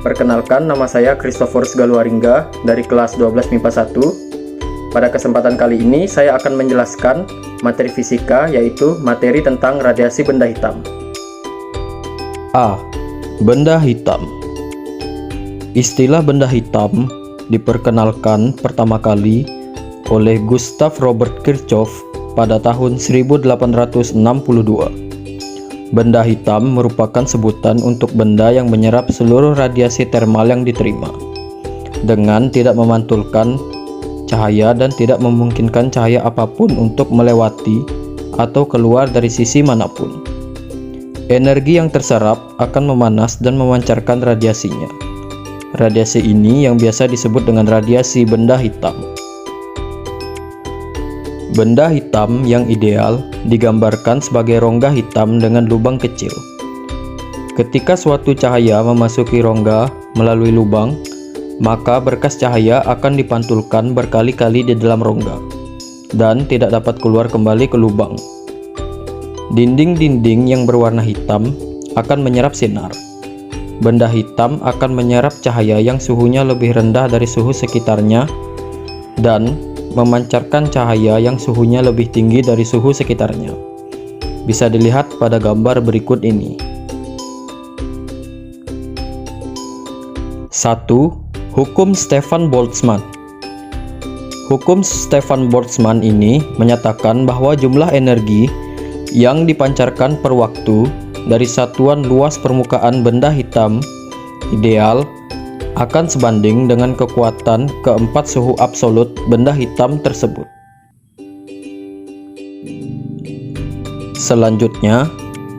Perkenalkan, nama saya Christophorus Galuaringga dari kelas 12 MIPA 1. Pada kesempatan kali ini saya akan menjelaskan materi fisika, yaitu materi tentang radiasi benda hitam. A. Benda hitam. Istilah benda hitam diperkenalkan pertama kali oleh Gustav Robert Kirchhoff pada tahun 1862. Benda hitam merupakan sebutan untuk benda yang menyerap seluruh radiasi termal yang diterima dengan tidak memantulkan cahaya dan tidak memungkinkan cahaya apapun untuk melewati atau keluar dari sisi manapun. Energi yang terserap akan memanas dan memancarkan radiasinya. Radiasi ini yang biasa disebut dengan radiasi benda hitam. Benda hitam yang ideal digambarkan sebagai rongga hitam dengan lubang kecil. Ketika suatu cahaya memasuki rongga melalui lubang, maka berkas cahaya akan dipantulkan berkali-kali di dalam rongga dan tidak dapat keluar kembali ke lubang. Dinding-dinding yang berwarna hitam akan menyerap sinar. Benda hitam akan menyerap cahaya yang suhunya lebih rendah dari suhu sekitarnya dan memancarkan cahaya yang suhunya lebih tinggi dari suhu sekitarnya. Bisa dilihat pada gambar berikut ini. 1. Hukum Stefan Boltzmann. Hukum Stefan Boltzmann ini menyatakan bahwa jumlah energi yang dipancarkan per waktu dari satuan luas permukaan benda hitam ideal akan sebanding dengan kekuatan keempat suhu absolut benda hitam tersebut. Selanjutnya,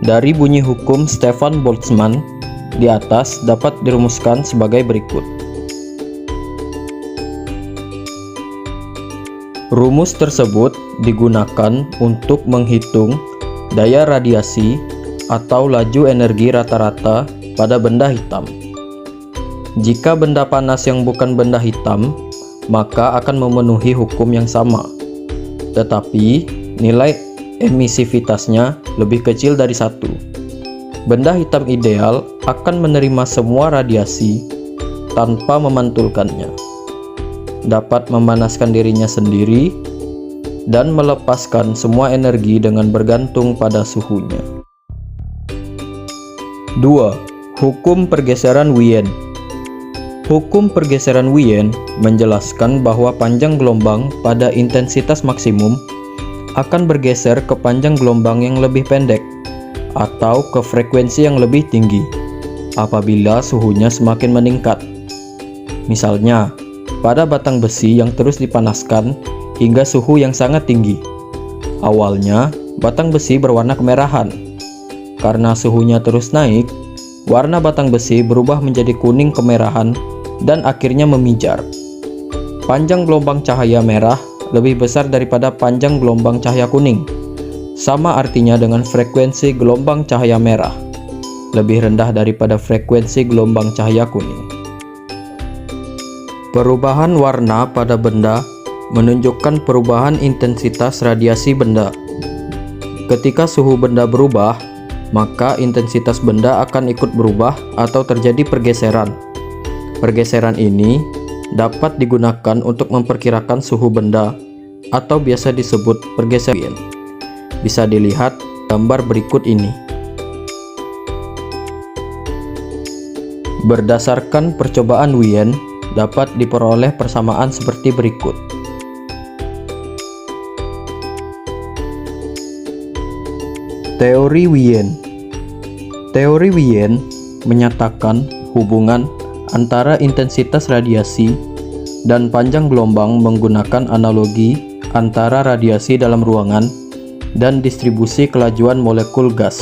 dari bunyi hukum Stefan Boltzmann di atas dapat dirumuskan sebagai berikut. Rumus tersebut digunakan untuk menghitung daya radiasi atau laju energi rata-rata pada benda hitam. Jika benda panas yang bukan benda hitam, maka akan memenuhi hukum yang sama, tetapi nilai emisivitasnya lebih kecil dari 1. Benda hitam ideal akan menerima semua radiasi tanpa memantulkannya, dapat memanaskan dirinya sendiri, dan melepaskan semua energi dengan bergantung pada suhunya. 2. Hukum pergeseran Wien. Hukum pergeseran Wien menjelaskan bahwa panjang gelombang pada intensitas maksimum akan bergeser ke panjang gelombang yang lebih pendek atau ke frekuensi yang lebih tinggi apabila suhunya semakin meningkat. Misalnya, pada batang besi yang terus dipanaskan hingga suhu yang sangat tinggi. Awalnya, batang besi berwarna kemerahan. Karena suhunya terus naik, warna batang besi berubah menjadi kuning kemerahan dan akhirnya memijar. Panjang gelombang cahaya merah lebih besar daripada panjang gelombang cahaya kuning. Sama artinya dengan frekuensi gelombang cahaya merah lebih rendah daripada frekuensi gelombang cahaya kuning. Perubahan warna pada benda menunjukkan perubahan intensitas radiasi benda. Ketika suhu benda berubah, maka intensitas benda akan ikut berubah atau terjadi pergeseran. Pergeseran ini dapat digunakan untuk memperkirakan suhu benda atau biasa disebut pergeseran. Bisa dilihat gambar berikut ini. Berdasarkan percobaan Wien, dapat diperoleh persamaan seperti berikut. Teori Wien. Teori Wien menyatakan hubungan antara intensitas radiasi dan panjang gelombang menggunakan analogi antara radiasi dalam ruangan dan distribusi kelajuan molekul gas.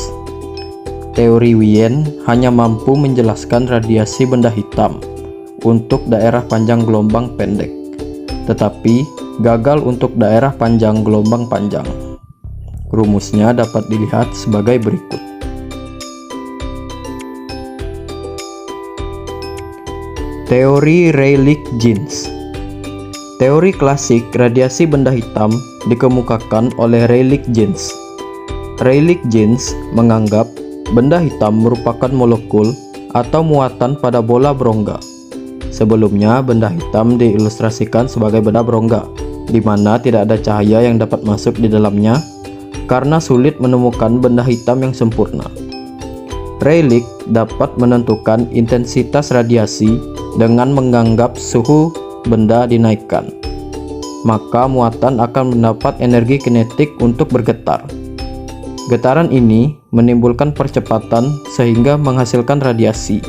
Teori Wien hanya mampu menjelaskan radiasi benda hitam untuk daerah panjang gelombang pendek, tetapi gagal untuk daerah panjang gelombang panjang. Rumusnya dapat dilihat sebagai berikut. Teori Rayleigh-Jeans. Teori klasik radiasi benda hitam dikemukakan oleh Rayleigh-Jeans. Rayleigh-Jeans menganggap benda hitam merupakan molekul atau muatan pada bola berongga. Sebelumnya, benda hitam diilustrasikan sebagai benda berongga, di mana tidak ada cahaya yang dapat masuk di dalamnya karena sulit menemukan benda hitam yang sempurna. Rayleigh dapat menentukan intensitas radiasi dengan menganggap suhu benda dinaikkan. Maka muatan akan mendapat energi kinetik untuk bergetar. Getaran ini menimbulkan percepatan sehingga menghasilkan radiasi.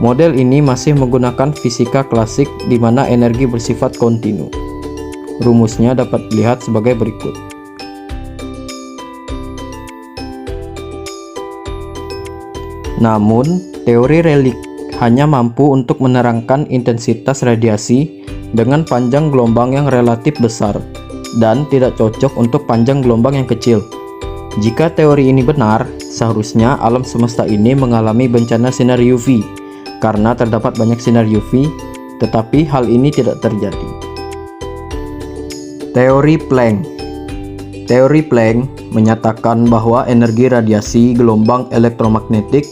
Model ini masih menggunakan fisika klasik di mana energi bersifat kontinu. Rumusnya dapat dilihat sebagai berikut. Namun, teori Rayleigh hanya mampu untuk menerangkan intensitas radiasi dengan panjang gelombang yang relatif besar dan tidak cocok untuk panjang gelombang yang kecil. Jika teori ini benar, seharusnya alam semesta ini mengalami bencana sinar UV karena terdapat banyak sinar UV, tetapi hal ini tidak terjadi. Teori Planck. Teori Planck menyatakan bahwa energi radiasi gelombang elektromagnetik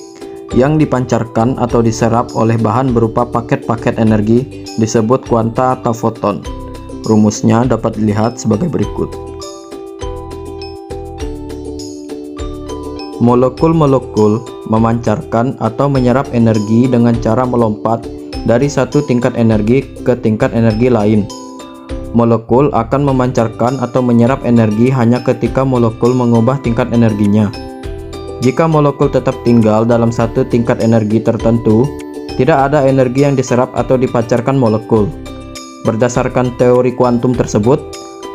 yang dipancarkan atau diserap oleh bahan berupa paket-paket energi disebut kuanta atau foton. Rumusnya dapat dilihat sebagai berikut. Molekul-molekul memancarkan atau menyerap energi dengan cara melompat dari satu tingkat energi ke tingkat energi lain. Molekul akan memancarkan atau menyerap energi hanya ketika molekul mengubah tingkat energinya. Jika molekul tetap tinggal dalam satu tingkat energi tertentu, tidak ada energi yang diserap atau dipancarkan molekul. Berdasarkan teori kuantum tersebut,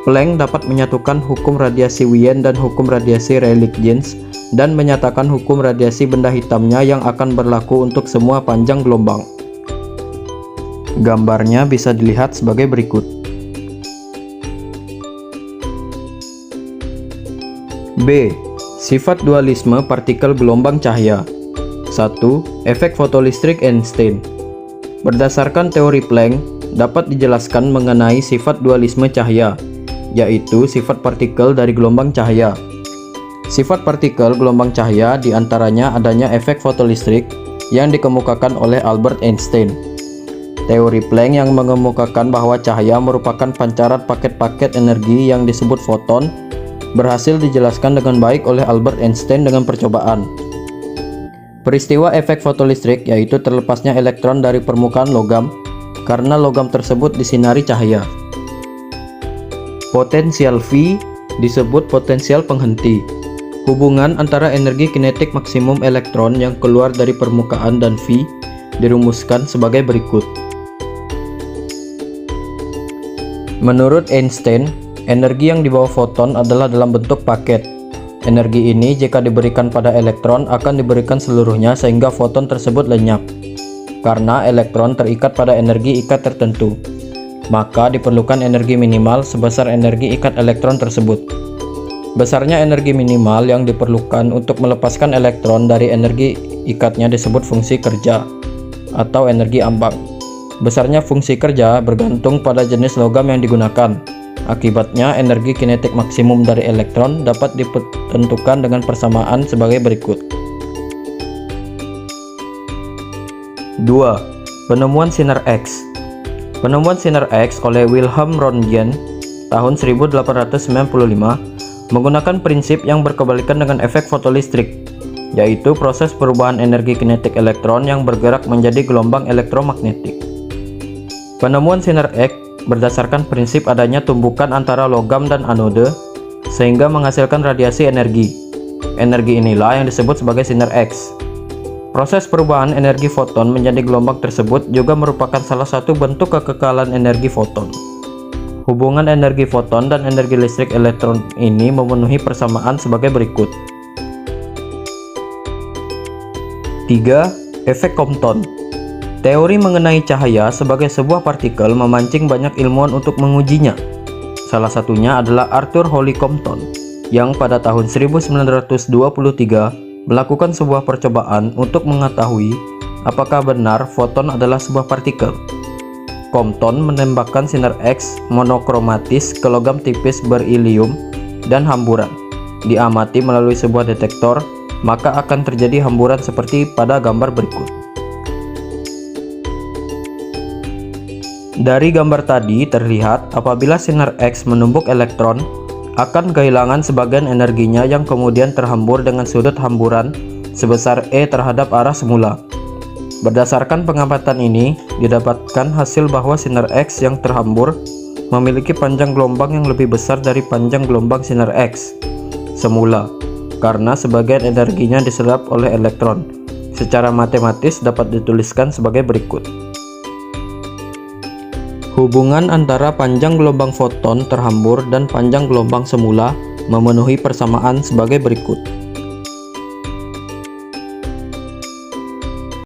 Planck dapat menyatukan hukum radiasi Wien dan hukum radiasi Rayleigh-Jeans dan menyatakan hukum radiasi benda hitamnya yang akan berlaku untuk semua panjang gelombang. Gambarnya bisa dilihat sebagai berikut. B. Sifat dualisme partikel gelombang cahaya. 1. Efek fotolistrik Einstein. Berdasarkan teori Planck, dapat dijelaskan mengenai sifat dualisme cahaya, yaitu sifat partikel dari gelombang cahaya. Sifat partikel gelombang cahaya diantaranya adanya efek fotolistrik yang dikemukakan oleh Albert Einstein. Teori Planck yang mengemukakan bahwa cahaya merupakan pancaran paket-paket energi yang disebut foton berhasil dijelaskan dengan baik oleh Albert Einstein dengan percobaan. Peristiwa efek fotolistrik yaitu terlepasnya elektron dari permukaan logam karena logam tersebut disinari cahaya. Potensial V disebut potensial penghenti. Hubungan antara energi kinetik maksimum elektron yang keluar dari permukaan dan V dirumuskan sebagai berikut. Menurut Einstein, energi yang dibawa foton adalah dalam bentuk paket. Energi ini jika diberikan pada elektron akan diberikan seluruhnya sehingga foton tersebut lenyap. Karena elektron terikat pada energi ikat tertentu, maka diperlukan energi minimal sebesar energi ikat elektron tersebut. Besarnya energi minimal yang diperlukan untuk melepaskan elektron dari energi ikatnya disebut fungsi kerja atau energi ambang. Besarnya fungsi kerja bergantung pada jenis logam yang digunakan. Akibatnya, energi kinetik maksimum dari elektron dapat ditentukan dengan persamaan sebagai berikut. 2. Penemuan sinar X. Penemuan sinar X oleh Wilhelm Röntgen tahun 1895 menggunakan prinsip yang berkebalikan dengan efek fotolistrik, yaitu proses perubahan energi kinetik elektron yang bergerak menjadi gelombang elektromagnetik. Penemuan sinar X berdasarkan prinsip adanya tumbukan antara logam dan anode sehingga menghasilkan radiasi energi. Energi inilah yang disebut sebagai sinar X. Proses perubahan energi foton menjadi gelombang tersebut juga merupakan salah satu bentuk kekekalan energi foton. Hubungan energi foton dan energi listrik elektron ini memenuhi persamaan sebagai berikut. 3. Efek Compton. Teori mengenai cahaya sebagai sebuah partikel memancing banyak ilmuwan untuk mengujinya. Salah satunya adalah Arthur Holly Compton, yang pada tahun 1923 melakukan sebuah percobaan untuk mengetahui apakah benar foton adalah sebuah partikel. Compton menembakkan sinar X monokromatis ke logam tipis berilium dan hamburan. Diamati melalui sebuah detektor maka akan terjadi hamburan seperti pada gambar berikut. Dari gambar tadi terlihat apabila sinar X menumbuk elektron, akan kehilangan sebagian energinya yang kemudian terhambur dengan sudut hamburan sebesar E terhadap arah semula. Berdasarkan pengamatan ini, didapatkan hasil bahwa sinar X yang terhambur memiliki panjang gelombang yang lebih besar dari panjang gelombang sinar X semula, karena sebagian energinya diserap oleh elektron. Secara matematis dapat dituliskan sebagai berikut. Hubungan antara panjang gelombang foton terhambur dan panjang gelombang semula memenuhi persamaan sebagai berikut.